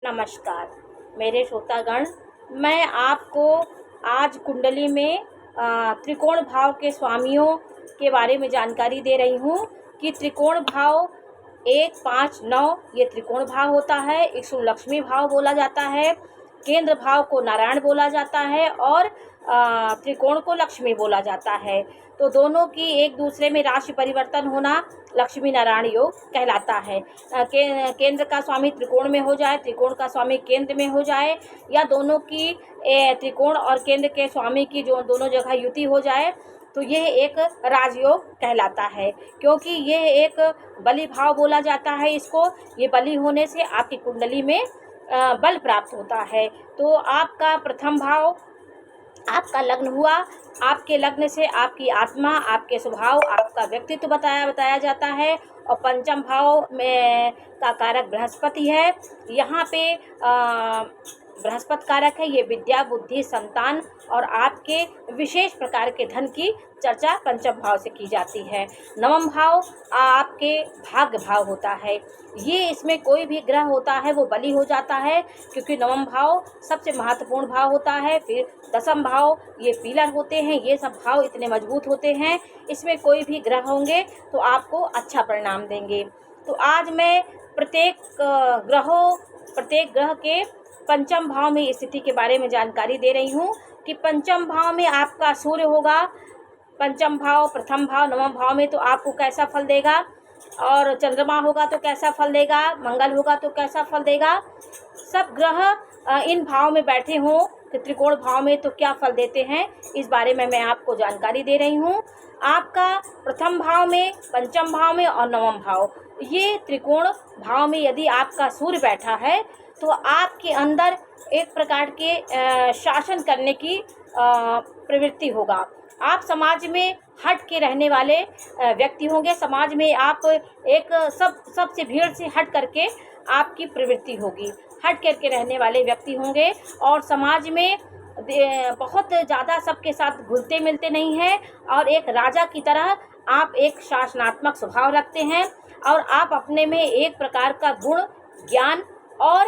नमस्कार मेरे श्रोतागण। मैं आपको आज कुंडली में त्रिकोण भाव के स्वामियों के बारे में जानकारी दे रही हूँ कि त्रिकोण भाव 1, 5, 9 ये त्रिकोण भाव होता है। इसको लक्ष्मी भाव बोला जाता है, केंद्र भाव को नारायण बोला जाता है और त्रिकोण को लक्ष्मी बोला जाता है। तो दोनों की एक दूसरे में राशि परिवर्तन होना लक्ष्मी नारायण योग कहलाता है। केंद्र का स्वामी त्रिकोण में हो जाए, त्रिकोण का स्वामी केंद्र में हो जाए, या दोनों की त्रिकोण और केंद्र के स्वामी की जो दोनों जगह युति हो जाए तो यह एक राजयोग कहलाता है। क्योंकि यह एक बलि भाव बोला जाता है इसको। ये बलि होने से आपकी कुंडली में बल प्राप्त होता है। तो आपका प्रथम भाव आपका लग्न हुआ, आपके लग्न से आपकी आत्मा, आपके स्वभाव, आपका व्यक्तित्व बताया जाता है। और पंचम भाव में का कारक बृहस्पति है। यहाँ पे बृहस्पति कारक है। ये विद्या, बुद्धि, संतान और आपके विशेष प्रकार के धन की चर्चा पंचम भाव से की जाती है। नवम भाव आपके भाग्य भाव होता है। ये इसमें कोई भी ग्रह होता है वो बलि हो जाता है, क्योंकि नवम भाव सबसे महत्वपूर्ण भाव होता है। फिर दसम भाव ये पिलर होते हैं। ये सब भाव इतने मजबूत होते हैं, इसमें कोई भी ग्रह होंगे तो आपको अच्छा परिणाम देंगे। तो आज मैं प्रत्येक ग्रह के पंचम भाव में स्थिति के बारे में जानकारी दे रही हूँ कि पंचम भाव में आपका सूर्य होगा। पंचम भाव, प्रथम भाव, नवम भाव में तो आपको कैसा फल देगा, और चंद्रमा होगा तो कैसा फल देगा, मंगल होगा तो कैसा फल देगा। सब ग्रह इन भाव में बैठे हों कि त्रिकोण भाव में तो क्या फल देते हैं, इस बारे में मैं आपको जानकारी दे रही हूँ। आपका प्रथम भाव में, पंचम भाव में और नवम भाव, ये त्रिकोण भाव में यदि आपका सूर्य बैठा है तो आपके अंदर एक प्रकार के शासन करने की प्रवृत्ति होगा। आप समाज में हट के रहने वाले व्यक्ति होंगे। समाज में आप एक सबसे भीड़ से हट करके आपकी प्रवृत्ति होगी। हट करके रहने वाले व्यक्ति होंगे और समाज में बहुत ज़्यादा सबके साथ घुलते मिलते नहीं हैं, और एक राजा की तरह आप एक शासनात्मक स्वभाव रखते हैं, और आप अपने में एक प्रकार का गुण, ज्ञान और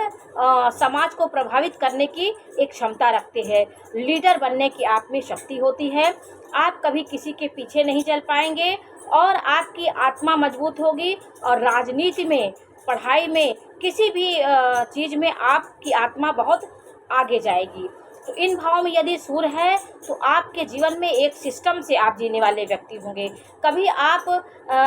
समाज को प्रभावित करने की एक क्षमता रखते हैं। लीडर बनने की आप में शक्ति होती है। आप कभी किसी के पीछे नहीं चल पाएंगे और आपकी आत्मा मजबूत होगी, और राजनीति में, पढ़ाई में, किसी भी चीज़ में आपकी आत्मा बहुत आगे जाएगी। तो इन भावों में यदि सूर्य है तो आपके जीवन में एक सिस्टम से आप जीने वाले व्यक्ति होंगे। कभी आप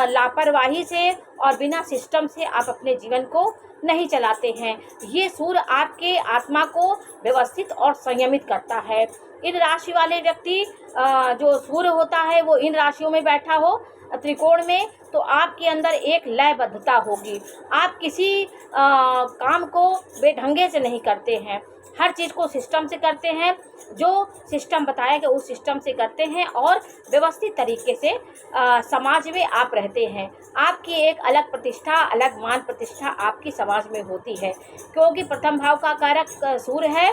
लापरवाही से और बिना सिस्टम से आप अपने जीवन को नहीं चलाते हैं। ये सूर्य आपके आत्मा को व्यवस्थित और संयमित करता है। इन राशि वाले व्यक्ति जो सूर्य होता है वो इन राशियों में बैठा हो त्रिकोण में, तो आपके अंदर एक लयबद्धता होगी। आप किसी काम को बेढंगे से नहीं करते हैं, हर चीज़ को सिस्टम से करते हैं। जो सिस्टम बताया गया उस सिस्टम से करते हैं और व्यवस्थित तरीके से समाज में आप रहते हैं। आपकी एक अलग प्रतिष्ठा, अलग मान प्रतिष्ठा आपकी समाज में होती है। क्योंकि प्रथम भाव का कारक सूर्य है,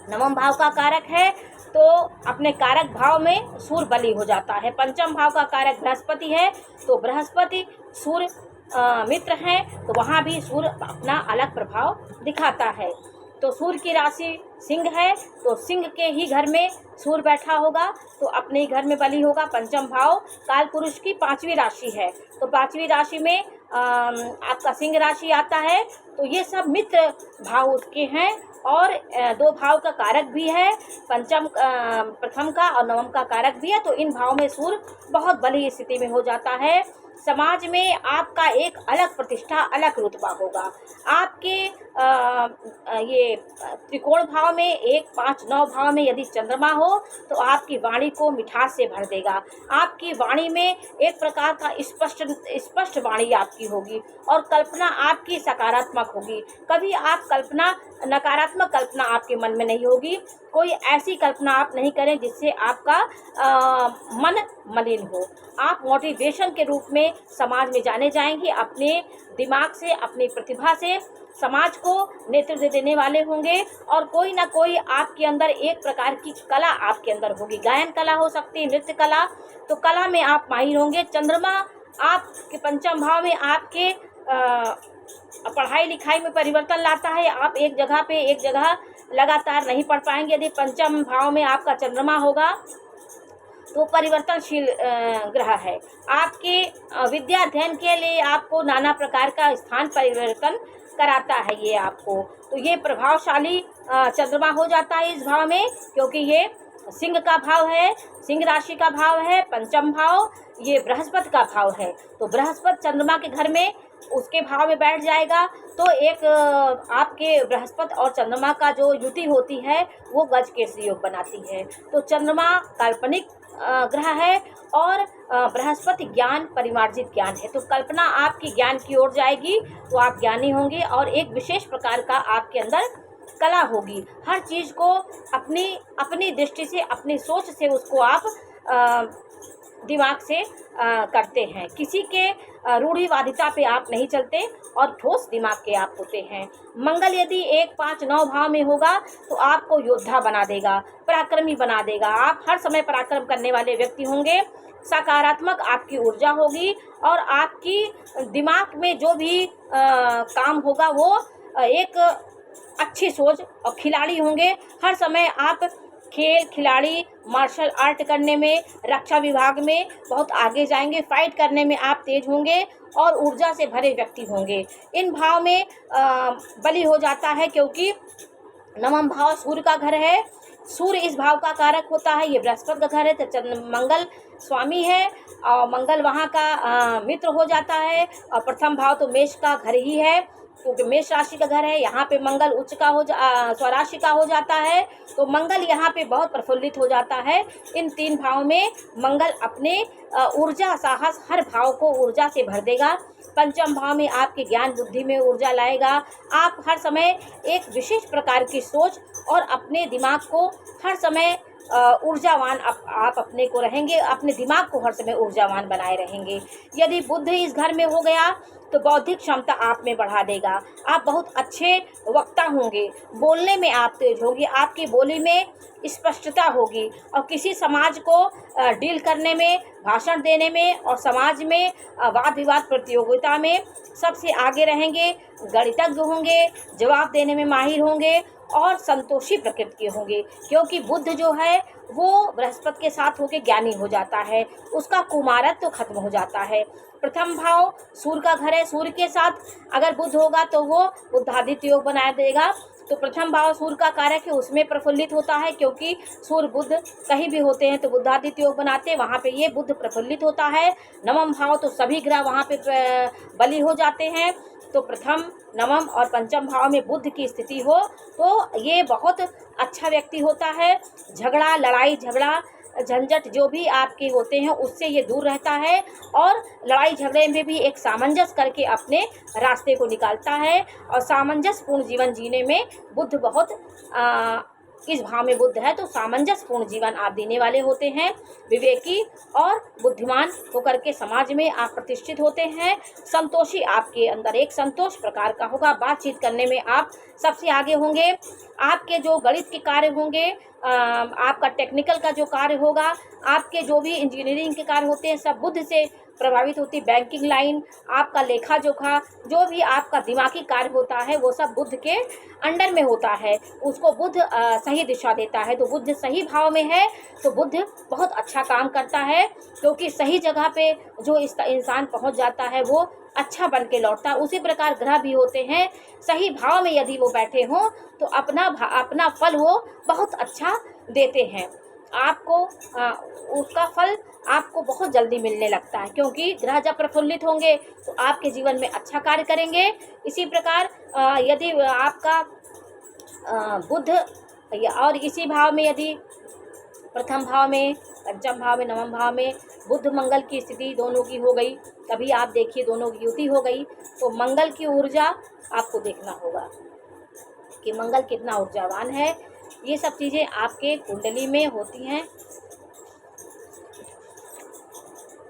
नवम भाव का कारक है, तो अपने कारक भाव में सूर्य बलि हो जाता है। पंचम भाव का कारक बृहस्पति है, तो बृहस्पति सूर्य मित्र हैं, तो वहाँ भी सूर्य अपना अलग प्रभाव दिखाता है। तो सूर्य की राशि सिंह है, तो सिंह के ही घर में सूर्य बैठा होगा तो अपने ही घर में बलि होगा। पंचम भाव काल पुरुष की 5वीं राशि है, तो 5वीं राशि में आपका सिंह राशि आता है। तो ये सब मित्र भाव उसके हैं, और 2 भाव का कारक भी है, प्रथम का और नवम का कारक भी है। तो इन भाव में सूर्य बहुत बली स्थिति में हो जाता है। समाज में आपका एक अलग प्रतिष्ठा, अलग रुतबा होगा। आपके ये त्रिकोण भाव में 1, 5, 9 भाव में यदि चंद्रमा हो तो आपकी वाणी को मिठास से भर देगा। आपकी वाणी में एक प्रकार का स्पष्ट वाणी आपकी होगी, और कल्पना आपकी सकारात्मक होगी। कभी आप नकारात्मक कल्पना आपके मन में नहीं होगी। कोई ऐसी कल्पना आप नहीं करें जिससे आपका मन मलिन हो। आप मोटिवेशन के रूप में समाज में जाने जाएंगे। अपने दिमाग से, अपनी प्रतिभा से समाज को नेतृत्व देने वाले होंगे, और कोई ना कोई आपके अंदर एक प्रकार की कला आपके अंदर होगी। गायन कला हो सकती है, नृत्य कला, तो कला में आप माहिर होंगे। चंद्रमा आपके पंचम भाव में आपके पढ़ाई लिखाई में परिवर्तन लाता है। आप एक जगह लगातार नहीं पढ़ पाएंगे। यदि पंचम भाव में आपका चंद्रमा होगा तो परिवर्तनशील ग्रह है। आपके विद्या अध्ययन के लिए आपको नाना प्रकार का स्थान परिवर्तन कराता है ये आपको। तो ये प्रभावशाली चंद्रमा हो जाता है इस भाव में, क्योंकि ये सिंह का भाव है, सिंह राशि का भाव है। पंचम भाव ये बृहस्पति का भाव है। तो बृहस्पति चंद्रमा के घर में उसके भाव में बैठ जाएगा तो एक आपके बृहस्पति और चंद्रमा का जो युति होती है वो गज केसरी योग बनाती है। तो चंद्रमा काल्पनिक ग्रह है और बृहस्पति ज्ञान परिमार्जित ज्ञान है। तो कल्पना आपकी ज्ञान की ओर जाएगी तो आप ज्ञानी होंगे और एक विशेष प्रकार का आपके अंदर कला होगी। हर चीज़ को अपनी दृष्टि से, अपनी सोच से उसको आप दिमाग से करते हैं। किसी के रूढ़िवादिता पे आप नहीं चलते और ठोस दिमाग के आप होते हैं। मंगल यदि 1, 5, 9 भाव में होगा तो आपको योद्धा बना देगा, पराक्रमी बना देगा। आप हर समय पराक्रम करने वाले व्यक्ति होंगे। सकारात्मक आपकी ऊर्जा होगी और आपकी दिमाग में जो भी काम होगा वो एक अच्छी सोच और खिलाड़ी होंगे। हर समय आप खेल खिलाड़ी मार्शल आर्ट करने में, रक्षा विभाग में बहुत आगे जाएंगे। फाइट करने में आप तेज होंगे और ऊर्जा से भरे व्यक्ति होंगे। इन भाव में बलि हो जाता है क्योंकि नवम भाव सूर्य का घर है। सूर्य इस भाव का कारक होता है। ये बृहस्पति का घर है तो मंगल स्वामी है और मंगल वहाँ का मित्र हो जाता है। और प्रथम भाव तो मेष का घर ही है क्योंकि मेष राशि का घर है। यहाँ पे मंगल उच्च का स्वराशि का हो जाता है तो मंगल यहाँ पे बहुत प्रफुल्लित हो जाता है। इन 3 भाव में मंगल अपने ऊर्जा साहस हर भाव को ऊर्जा से भर देगा। पंचम भाव में आपके ज्ञान बुद्धि में ऊर्जा लाएगा। आप हर समय एक विशेष प्रकार की सोच और अपने दिमाग को हर समय ऊर्जावान आप अपने को रहेंगे, अपने दिमाग को हर समय ऊर्जावान बनाए रहेंगे। यदि बुध इस घर में हो गया तो बौद्धिक क्षमता आप में बढ़ा देगा। आप बहुत अच्छे वक्ता होंगे, बोलने में आप तेज होंगे, आपकी बोली में स्पष्टता होगी और किसी समाज को डील करने में, भाषण देने में और समाज में वाद विवाद प्रतियोगिता में सबसे आगे रहेंगे। गणितज्ञ होंगे, जवाब देने में माहिर होंगे और संतोषी प्रकृति के होंगे क्योंकि बुध जो है वो बृहस्पति के साथ होकर ज्ञानी हो जाता है, उसका कुमारत्व तो खत्म हो जाता है। प्रथम भाव सूर्य का घर है। सूर्य के साथ अगर बुध होगा तो वो बुद्धादित्य योग बना देगा। तो प्रथम भाव सूर्य का कारक है, उसमें प्रफुल्लित होता है क्योंकि सूर्य बुध कहीं भी होते हैं तो बुद्धादित्य योग बनाते हैं, वहाँ पे ये बुध प्रफुल्लित होता है। नवम भाव तो सभी ग्रह वहाँ पे बलि हो जाते हैं। तो प्रथम, नवम और पंचम भाव में बुध की स्थिति हो तो ये बहुत अच्छा व्यक्ति होता है। झगड़ा, लड़ाई झगड़ा, झंझट जो भी आपके होते हैं उससे ये दूर रहता है और लड़ाई झगड़े में भी एक सामंजस्य करके अपने रास्ते को निकालता है। और सामंजस्यपूर्ण जीवन जीने में बुध बहुत इस भाव में बुध है तो सामंजस्यपूर्ण जीवन आप देने वाले होते हैं। विवेकी और बुद्धिमान होकर के समाज में आप प्रतिष्ठित होते हैं। संतोषी आपके अंदर एक संतोष प्रकार का होगा। बातचीत करने में आप सबसे आगे होंगे। आपके जो गणित के कार्य होंगे, आपका टेक्निकल का जो कार्य होगा, आपके जो भी इंजीनियरिंग के कार्य होते हैं सब बुध से प्रभावित होती। बैंकिंग लाइन, आपका लेखा जोखा, जो भी आपका दिमागी कार्य होता है वो सब बुध के अंडर में होता है। उसको बुध सही दिशा देता है। तो बुध सही भाव में है तो बुध बहुत अच्छा काम करता है क्योंकि सही जगह पे जो इंसान पहुंच जाता है वो अच्छा बन के लौटता है। उसी प्रकार ग्रह भी होते हैं, सही भाव में यदि वो बैठे हों तो अपना फल वो बहुत अच्छा देते हैं। आपको उसका फल आपको बहुत जल्दी मिलने लगता है क्योंकि ग्रह जब प्रफुल्लित होंगे तो आपके जीवन में अच्छा कार्य करेंगे। इसी प्रकार यदि आपका बुध और इसी भाव में यदि प्रथम भाव में, पंचम भाव में, नवम भाव में बुध मंगल की स्थिति दोनों की हो गई, तभी आप देखिए दोनों की युति हो गई तो मंगल की ऊर्जा आपको देखना होगा कि मंगल कितना ऊर्जावान है। ये सब चीज़ें आपके कुंडली में होती हैं